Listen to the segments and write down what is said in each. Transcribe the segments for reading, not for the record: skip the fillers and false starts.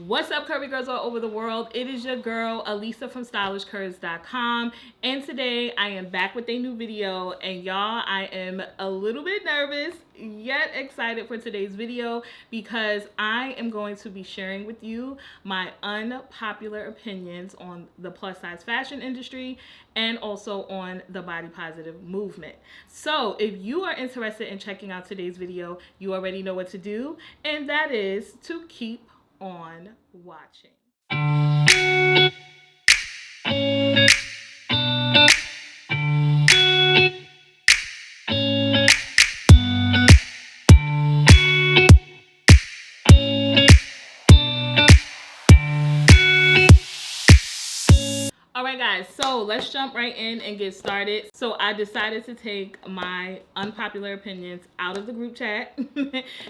What's up, curvy girls all over the world? It is your girl Alisa from stylishcurves.com, and today I am back with a new video. And y'all, I am a little bit nervous yet excited for today's video because I am going to be sharing with you my unpopular opinions on the plus size fashion industry and also on the body positive movement. So if you are interested in checking out today's video, you already know what to do, and that is to keep on watching. Alright guys, so let's jump right in and get started. So I decided to take my unpopular opinions out of the group chat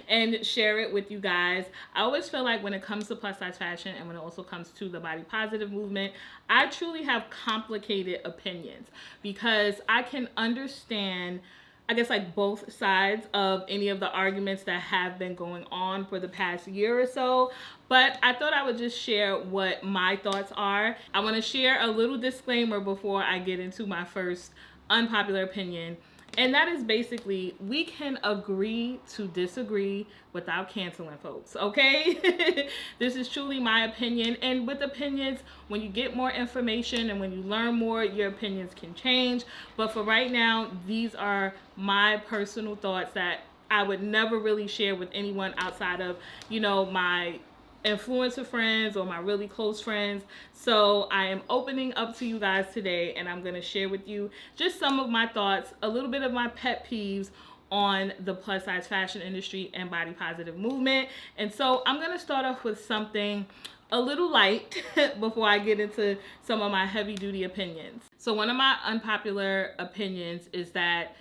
and share it with you guys. I always feel like when it comes to plus size fashion and when it also comes to the body positive movement, I truly have complicated opinions because I can understand, I guess, like both sides of any of the arguments that have been going on for the past year or so. But I thought I would just share what my thoughts are. I want to share a little disclaimer before I get into my first unpopular opinion. And that is basically, we can agree to disagree without canceling folks, okay? This is truly my opinion. And with opinions, when you get more information and when you learn more, your opinions can change. But for right now, these are my personal thoughts that I would never really share with anyone outside of, you know, my influencer friends or my really close friends. So I am opening up to you guys today, and I'm going to share with you just some of my thoughts, a little bit of my pet peeves on the plus size fashion industry and body positive movement. And so I'm going to start off with something a little light before I get into some of my heavy duty opinions. So one of my unpopular opinions is that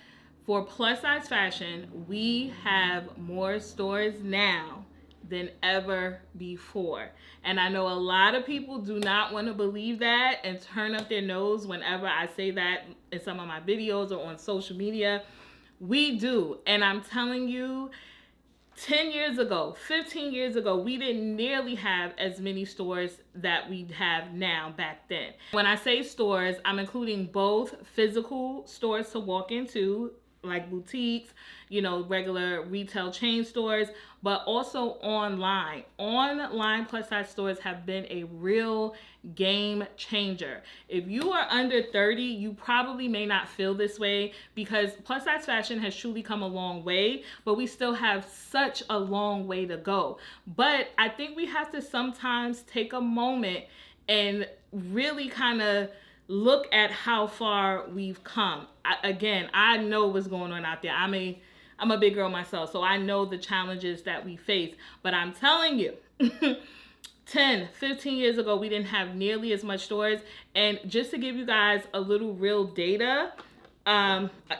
for plus size fashion, we have more stores now than ever before. And I know a lot of people do not want to believe that and turn up their nose whenever I say that in some of my videos or on social media. We do. And I'm telling you, 10 years ago, 15 years ago, we didn't nearly have as many stores that we have now back then. When I say stores, I'm including both physical stores to walk into, like boutiques, you know, regular retail chain stores, but also online. Online plus size stores have been a real game changer. If you are under 30, you probably may not feel this way because plus size fashion has truly come a long way, but we still have such a long way to go. But I think we have to sometimes take a moment and really kind of look at how far we've come. I know what's going on out there. I'm a big girl myself, so I know the challenges that we face. But I'm telling you, 10, 15 years ago, we didn't have nearly as much stores. And just to give you guys a little real data,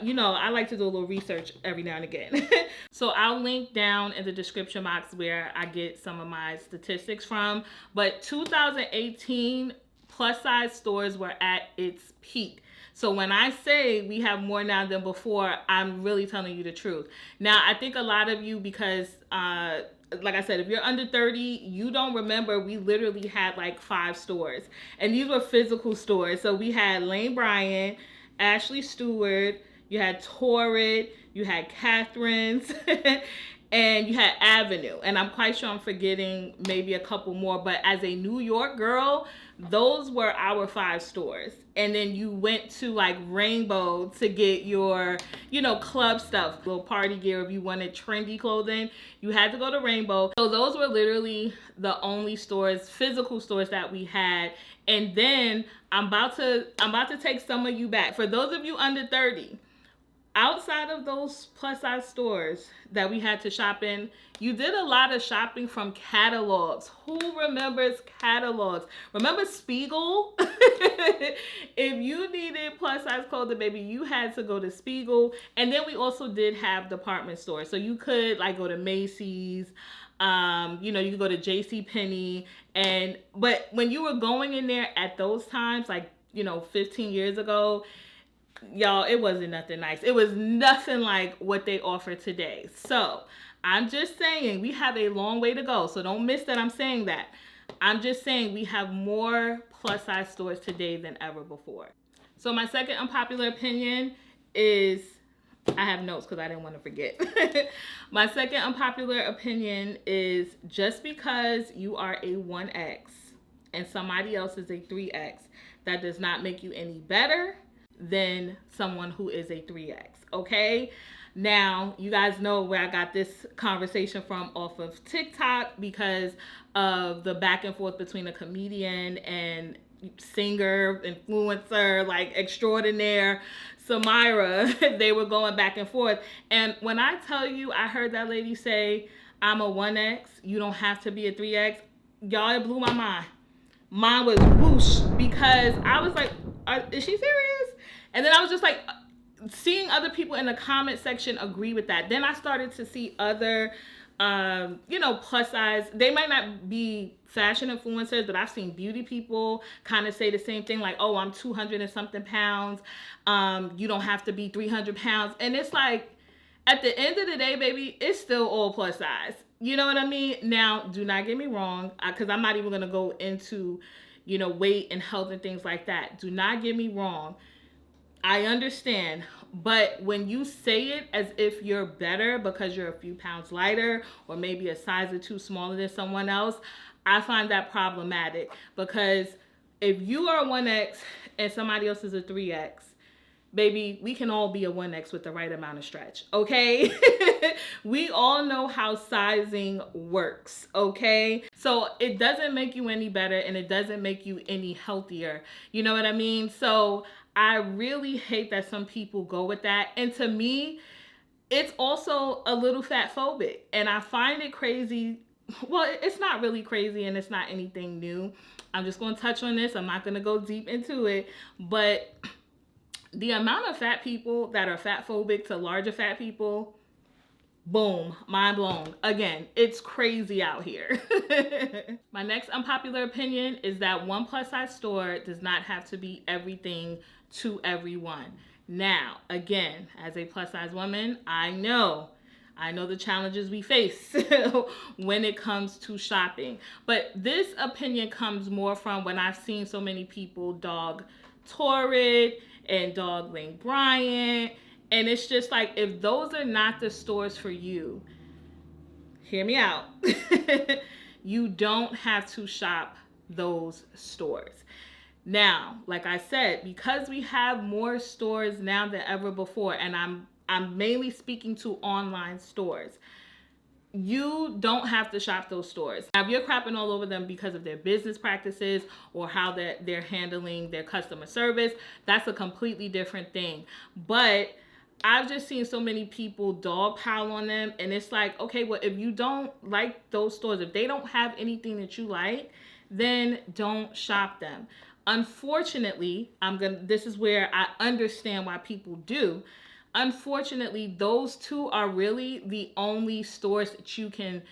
you know, I like to do a little research every now and again. So I'll link down in the description box where I get some of my statistics from. But 2018, plus size stores were at its peak. So when I say we have more now than before, I'm really telling you the truth. Now, I think a lot of you, because like I said, if you're under 30, you don't remember we literally had like 5 stores. And these were physical stores. So we had Lane Bryant, Ashley Stewart, you had Torrid, you had Catherine's, and you had Avenue. And I'm quite sure I'm forgetting maybe a couple more. But as a New York girl, those were our 5 stores. And then you went to like Rainbow to get your, you know, club stuff, little party gear. If you wanted trendy clothing, you had to go to Rainbow. So those were literally the only stores, physical stores that we had. And then I'm about to take some of you back. For those of you under 30, outside of those plus size stores that we had to shop in, you did a lot of shopping from catalogs. Who remembers catalogs? Remember Spiegel? If you needed plus size clothing, baby, you had to go to Spiegel. And then we also did have department stores. So you could like go to Macy's, you know, you could go to JCPenney. But when you were going in there at those times, like, you know, 15 years ago, y'all, it wasn't nothing nice. It was nothing like what they offer today. So I'm just saying we have a long way to go. So don't miss that I'm saying that. I'm just saying we have more plus size stores today than ever before. So my second unpopular opinion is, I have notes because I didn't want to forget. My second unpopular opinion is, just because you are a 1X and somebody else is a 3X, that does not make you any better than someone who is a 3X, okay? Now, you guys know where I got this conversation from, off of TikTok, because of the back and forth between a comedian and singer, influencer, like extraordinaire, Samira. They were going back and forth. And when I tell you, I heard that lady say, I'm a 1X, you don't have to be a 3X. Y'all, it blew my mind. Mine was whoosh, because I was like, is she serious? And then I was just like, seeing other people in the comment section agree with that. Then I started to see other, plus size, they might not be fashion influencers, but I've seen beauty people kind of say the same thing, like, oh, I'm 200 and something pounds. You don't have to be 300 pounds. And it's like, at the end of the day, baby, it's still all plus size. You know what I mean? Now, do not get me wrong, because I'm not even going to go into, weight and health and things like that. Do not get me wrong. I understand. But when you say it as if you're better because you're a few pounds lighter or maybe a size or two smaller than someone else, I find that problematic. Because if you are a 1X and somebody else is a 3X, baby, we can all be a 1X with the right amount of stretch, okay? We all know how sizing works, okay? So it doesn't make you any better and it doesn't make you any healthier. You know what I mean? So I really hate that some people go with that. And to me, it's also a little fat phobic. And I find it crazy. Well, it's not really crazy and it's not anything new. I'm just going to touch on this. I'm not going to go deep into it. But the amount of fat people that are fat phobic to larger fat people, boom, mind blown. Again, it's crazy out here. My next unpopular opinion is that one plus size store does not have to be everything to everyone. Now, again, as a plus size woman, I know the challenges we face when it comes to shopping. But this opinion comes more from when I've seen so many people dog Torrid and dog Lane Bryant. And it's just like, if those are not the stores for you, hear me out. You don't have to shop those stores. Now, like I said, because we have more stores now than ever before, and I'm mainly speaking to online stores, you don't have to shop those stores. Now, if you're crapping all over them because of their business practices or how they're handling their customer service, that's a completely different thing. But I've just seen so many people dogpile on them, and it's like, okay, well, if you don't like those stores, if they don't have anything that you like, then don't shop them. Unfortunately, this is where I understand why people do. Unfortunately, those two are really the only stores that you can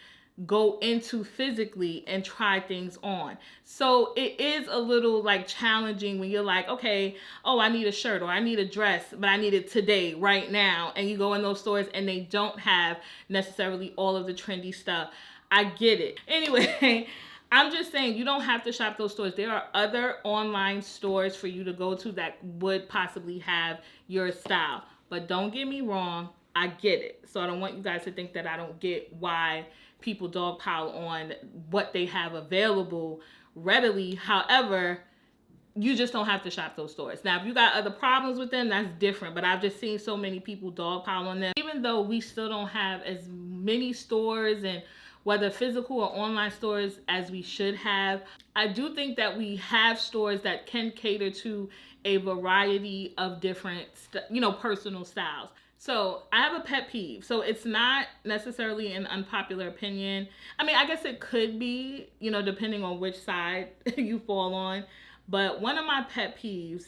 go into physically and try things on. So it is a little like challenging when you're like, okay, oh, I need a shirt or I need a dress, but I need it today, right now. And you go in those stores and they don't have necessarily all of the trendy stuff. I get it. Anyway, I'm just saying, you don't have to shop those stores. There are other online stores for you to go to that would possibly have your style. But don't get me wrong, I get it. So I don't want you guys to think that I don't get why people dogpile on what they have available readily. However, you just don't have to shop those stores. Now, if you got other problems with them, that's different. But I've just seen so many people dogpile on them. Even though we still don't have as many stores, and whether physical or online stores, as we should have, I do think that we have stores that can cater to a variety of different, personal styles. So I have a pet peeve. So it's not necessarily an unpopular opinion. I mean, I guess it could be, depending on which side you fall on. But one of my pet peeves,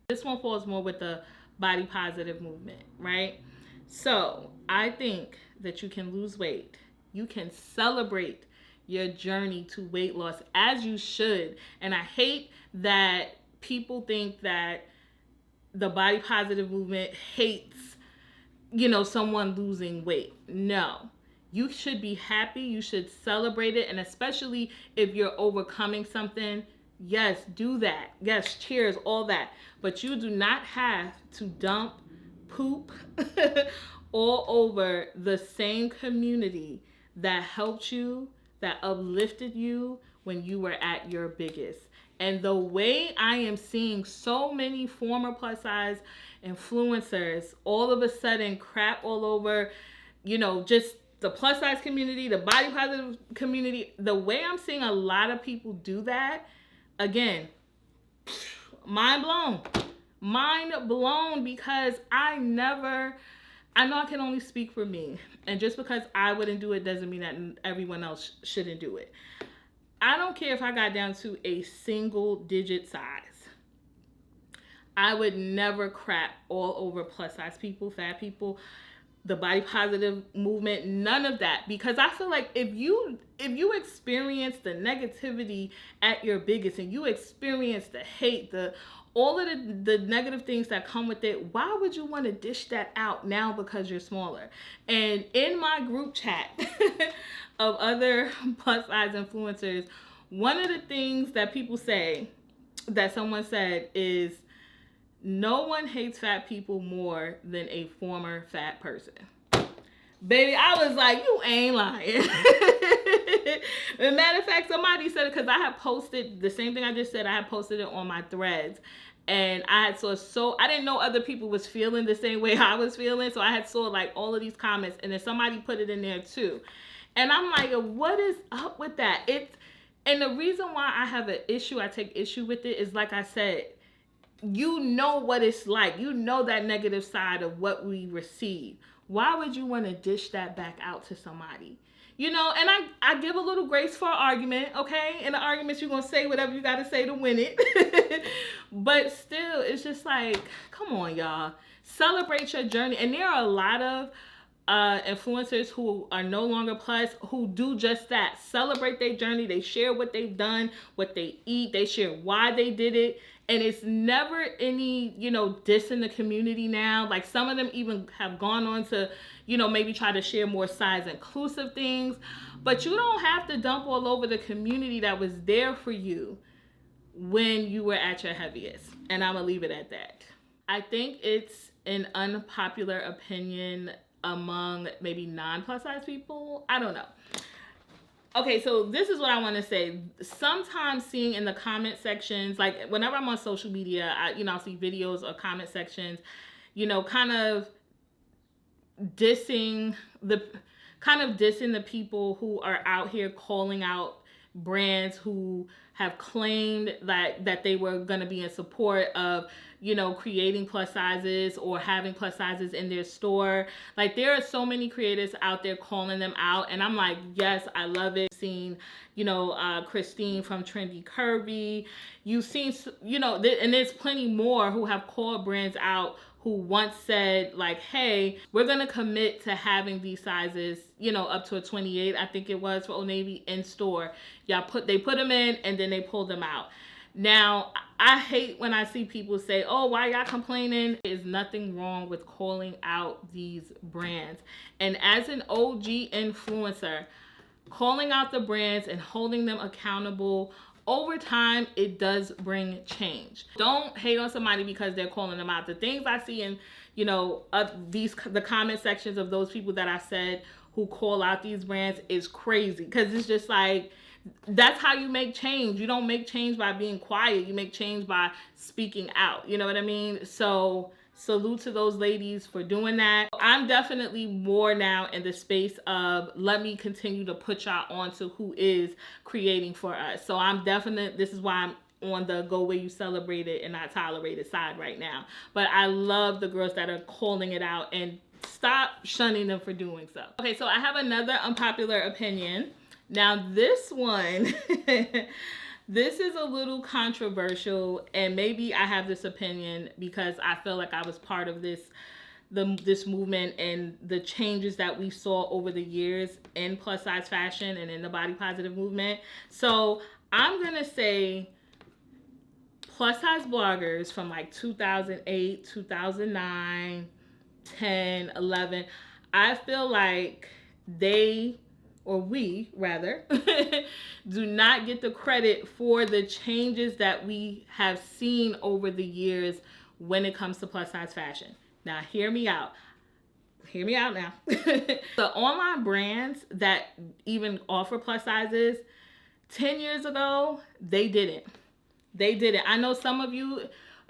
this one falls more with the body positive movement, right? So I think that you can lose weight. You can celebrate your journey to weight loss, as you should. And I hate that people think that the body positive movement hates, someone losing weight. No, You should be happy. You should celebrate it. And especially if you're overcoming something, yes, do that. Yes, cheers, all that. But you do not have to dump poop all over the same community that helped you, that uplifted you when you were at your biggest. And the way I am seeing so many former plus size influencers all of a sudden crap all over, just the plus size community, the body positive community, the way I'm seeing a lot of people do that, again, mind blown. Mind blown, because I know I can only speak for me. And just because I wouldn't do it doesn't mean that everyone else shouldn't do it. I don't care if I got down to a single digit size. I would never crap all over plus size people, fat people, the body positive movement, none of that. Because I feel like if you experience the negativity at your biggest, and you experience the hate, all of the negative things that come with it, why would you want to dish that out now because you're smaller? And in my group chat of other plus size influencers, one of the things that people say, that someone said, is no one hates fat people more than a former fat person. Baby, I was like, you ain't lying. As a matter of fact, somebody said it, because I had posted the same thing I just said. I had posted it on my threads. And I had so I didn't know other people was feeling the same way I was feeling. So I had saw like all of these comments, and then somebody put it in there too. And I'm like, what is up with that? And the reason why I have an issue, I take issue with it, is like I said, you know what it's like. You know that negative side of what we receive. Why would you want to dish that back out to somebody? And I give a little grace for an argument, okay? In the arguments, you're going to say whatever you got to say to win it. But still, it's just like, come on, y'all. Celebrate your journey. And there are a lot of influencers who are no longer plus, who do just that. Celebrate their journey. They share what they've done, what they eat. They share why they did it. And it's never any, diss in the community now. Like, some of them even have gone on to, maybe try to share more size inclusive things. But you don't have to dump all over the community that was there for you when you were at your heaviest. And I'm going to leave it at that. I think it's an unpopular opinion among maybe non-plus size people. I don't know. Okay, so this is what I want to say. Sometimes seeing in the comment sections, like whenever I'm on social media, I'll see videos or comment sections, kind of dissing the people who are out here calling out brands who have claimed that they were going to be in support of, creating plus sizes or having plus sizes in their store. Like, there are so many creators out there calling them out, and I'm like, yes, I love it. Seen, Christine from Trendy Curvy. You've seen, and there's plenty more who have called brands out who once said, like, hey, we're going to commit to having these sizes, up to a 28, I think it was, for Old Navy in store. They put them in and then they pulled them out. Now, I hate when I see people say, oh, why y'all complaining? There's nothing wrong with calling out these brands. And as an OG influencer, calling out the brands and holding them accountable, over time, it does bring change. Don't hate on somebody because they're calling them out. The things I see in, the comment sections of those people that I said who call out these brands is crazy. Because it's just like, that's how you make change. You don't make change by being quiet. You make change by speaking out. You know what I mean? So salute to those ladies for doing that. I'm definitely more now in the space of, let me continue to put y'all on to who is creating for us. So this is why I'm on the go where you celebrate it and not tolerate it side right now. But I love the girls that are calling it out, and stop shunning them for doing so. Okay, so I have another unpopular opinion. Now, this one, this is a little controversial, and maybe I have this opinion because I feel like I was part of this movement and the changes that we saw over the years in plus size fashion and in the body positive movement. So I'm going to say plus size bloggers from like 2008, 2009, 10, 11, I feel like they, or we rather, do not get the credit for the changes that we have seen over the years when it comes to plus size fashion. Now, hear me out. Hear me out now. The online brands that even offer plus sizes, 10 years ago, they didn't. They didn't. I know some of you,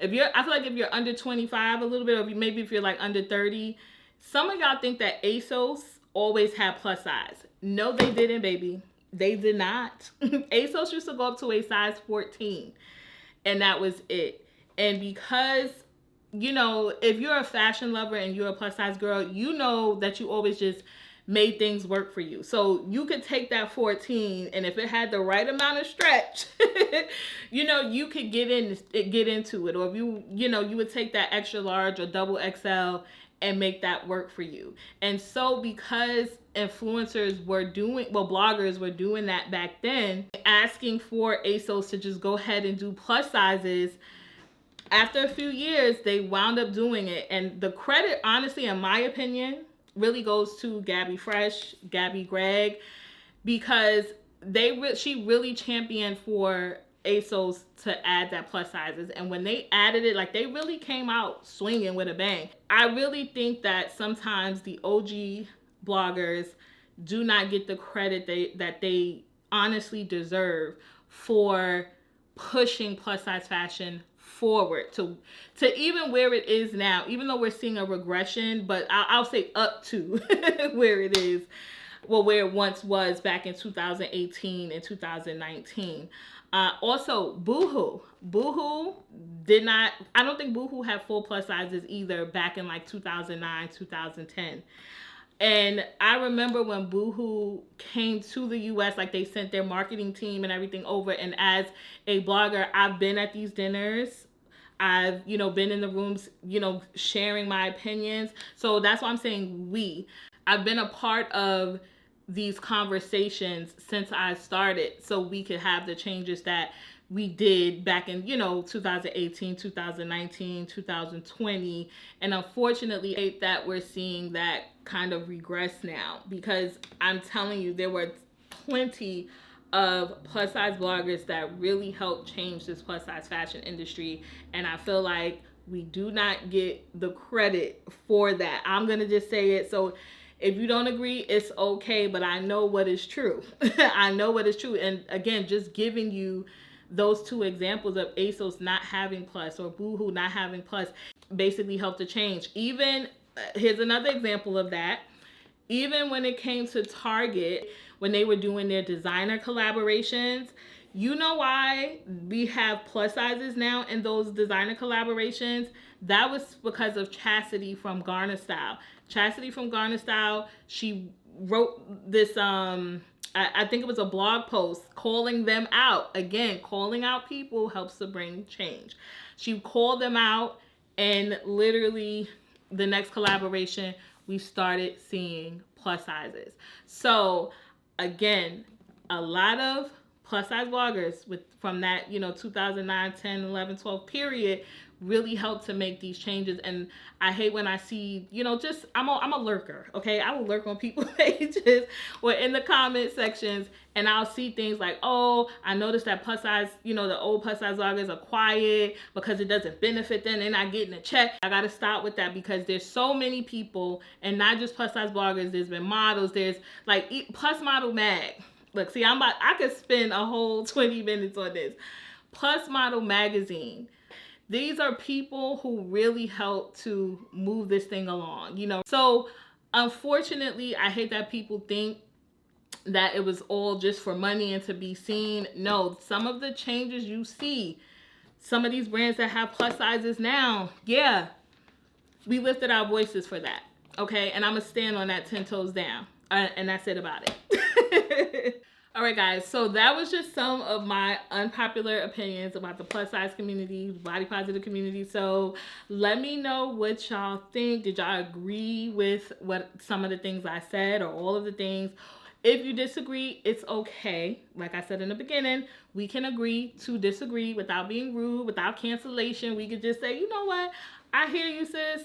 I feel like if you're under 25 a little bit, or maybe if you're like under 30, some of y'all think that ASOS always had plus size. No, they didn't, baby. They did not. ASOS used to go up to a size 14, and that was it. And because, you know, if you're a fashion lover and you're a plus size girl, you know that you always just made things work for you. So you could take that 14, and if it had the right amount of stretch, you know, you could get into it. Or if you would take that extra large or double XL and make that work for you. And so because influencers were bloggers were doing that back then, asking for ASOS to just go ahead and do plus sizes, after a few years, they wound up doing it. And the credit, honestly, in my opinion, really goes to Gabby Fresh, Gabby Gregg, because she really championed for ASOS to add that plus sizes. And when they added it, like, they really came out swinging with a bang. I really think that sometimes the OG bloggers do not get the credit that they honestly deserve for pushing plus size fashion forward to even where it is now, even though we're seeing a regression, but I'll say up to where it is, well, where it once was back in 2018 and 2019. Also, Boohoo did not, I don't think Boohoo had full plus sizes either back in like 2009, 2010. And I remember when Boohoo came to the US, like, they sent their marketing team and everything over. And as a blogger, I've been at these dinners. I've, been in the rooms, sharing my opinions. So that's why I'm saying I've been a part of these conversations since I started, so we could have the changes that we did back in, 2018, 2019, 2020. And unfortunately, that we're seeing that kind of regress now, because I'm telling you, there were plenty of plus size bloggers that really helped change this plus size fashion industry. And I feel like we do not get the credit for that. I'm going to just say it. So if you don't agree, it's okay, but I know what is true. I know what is true. And again, just giving you those two examples of ASOS not having plus or Boohoo not having plus basically helped to change. Even, here's another example of that. Even when it came to Target, when they were doing their designer collaborations, you know why we have plus sizes now in those designer collaborations? That was because of Chastity from Garner Style. Chastity from Garner Style, she wrote this, I think it was a blog post calling them out. Again, calling out people helps to bring change. She called them out, and literally the next collaboration, we started seeing plus sizes. So again, a lot of plus size bloggers from that, 2009, 10, 11, 12 period really helped to make these changes. And I hate when I see, I'm a lurker, okay? I will lurk on people's pages or in the comment sections, and I'll see things like, oh, I noticed that plus size, the old plus size bloggers are quiet because it doesn't benefit them. They're not getting a check. I got to stop with that, because there's so many people, and not just plus size bloggers. There's been models. There's like Plus Model Mag. Look, see, I could spend a whole 20 minutes on this. Plus Model Magazine. These are people who really help to move this thing along, So unfortunately, I hate that people think that it was all just for money and to be seen. No, some of the changes you see, some of these brands that have plus sizes now, yeah, we lifted our voices for that, okay? And I'm going to stand on that 10 toes down. And that's it about it. All right, guys, so that was just some of my unpopular opinions about the plus size community, body positive community. So let me know what y'all think. Did y'all agree with what some of the things I said, or all of the things? If you disagree, it's okay. Like I said in the beginning, we can agree to disagree without being rude, without cancellation. We could just say, you know what? I hear you, sis,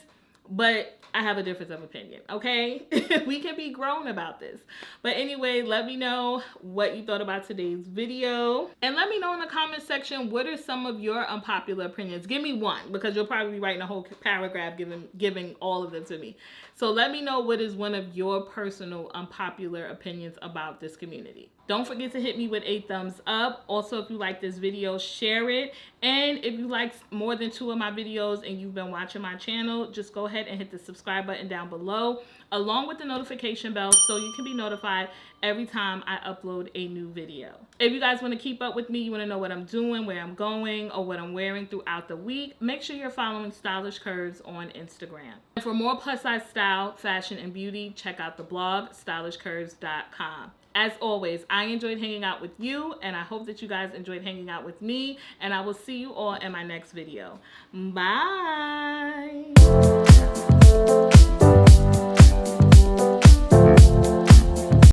but I have a difference of opinion, okay? We can be grown about this. But anyway, let me know what you thought about today's video. And let me know in the comment section, what are some of your unpopular opinions? Give me one, because you'll probably be writing a whole paragraph giving all of them to me. So let me know what is one of your personal unpopular opinions about this community. Don't forget to hit me with a thumbs up. Also, if you like this video, share it. And if you like more than 2 of my videos and you've been watching my channel, just go ahead and hit the subscribe button down below, along with the notification bell, so you can be notified every time I upload a new video. If you guys want to keep up with me, you want to know what I'm doing, where I'm going, or what I'm wearing throughout the week, make sure you're following Stylish Curves on Instagram. And for more plus size style, fashion, and beauty, check out the blog, stylishcurves.com. As always, I enjoyed hanging out with you, and I hope that you guys enjoyed hanging out with me, and I will see you all in my next video. Bye!